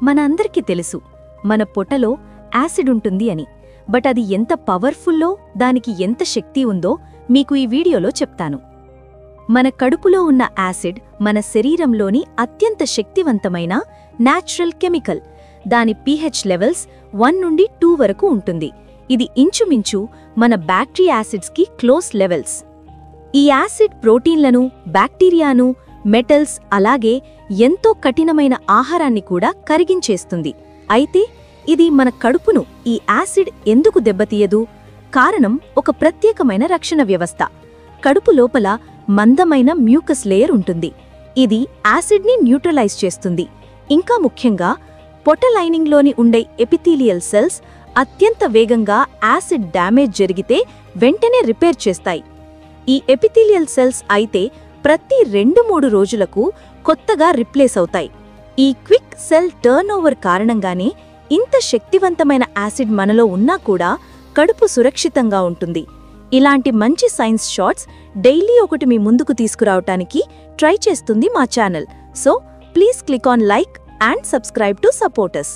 మన అందరికీ తెలుసు మన పొట్టలో యాసిడ్ ఉంటుంది అని. బట్ అది ఎంత పవర్ఫుల్లో, దానికి ఎంత శక్తి ఉందో మీకు ఈ వీడియోలో చెప్తాను. మన కడుపులో ఉన్న యాసిడ్ మన శరీరంలోని అత్యంత శక్తివంతమైన న్యాచురల్ కెమికల్. దాని pH లెవెల్స్ 1 నుండి 2 వరకు ఉంటుంది. ఇది ఇంచుమించు మన బ్యాక్టీరియా యాసిడ్స్కి క్లోజ్ లెవెల్స్. ఈ యాసిడ్ ప్రోటీన్లను, బ్యాక్టీరియాను, మెటల్స్, అలాగే ఎంతో కఠినమైన ఆహారాన్ని కూడా కరిగించేస్తుంది. అయితే ఇది మన కడుపును ఈ యాసిడ్ ఎందుకు దెబ్బతీయదు? కారణం ఒక ప్రత్యేకమైన రక్షణ వ్యవస్థ. కడుపు లోపల మందమైన మ్యూకస్ లేయర్ ఉంటుంది. ఇది యాసిడ్ని న్యూట్రలైజ్ చేస్తుంది. ఇంకా ముఖ్యంగా పొట్ట లైనింగ్లోని ఉండే ఎపిథీలియల్ సెల్స్ అత్యంత వేగంగా యాసిడ్ డ్యామేజ్ జరిగితే వెంటనే రిపేర్ చేస్తాయి. ఈ ఎపిథీలియల్ సెల్స్ అయితే ప్రతి 2-3 రోజులకు కొత్తగా రిప్లేస్ అవుతాయి. ఈ క్విక్ సెల్ టర్నోవర్ కారణంగానే ఇంత శక్తివంతమైన యాసిడ్ మనలో ఉన్నా కూడా కడుపు సురక్షితంగా ఉంటుంది. ఇలాంటి మంచి సైన్స్ షార్ట్స్ డైలీ ఒకటి మీ ముందుకు తీసుకురావటానికి ట్రై చేస్తుంది మా channel. So please click on like and subscribe to support us.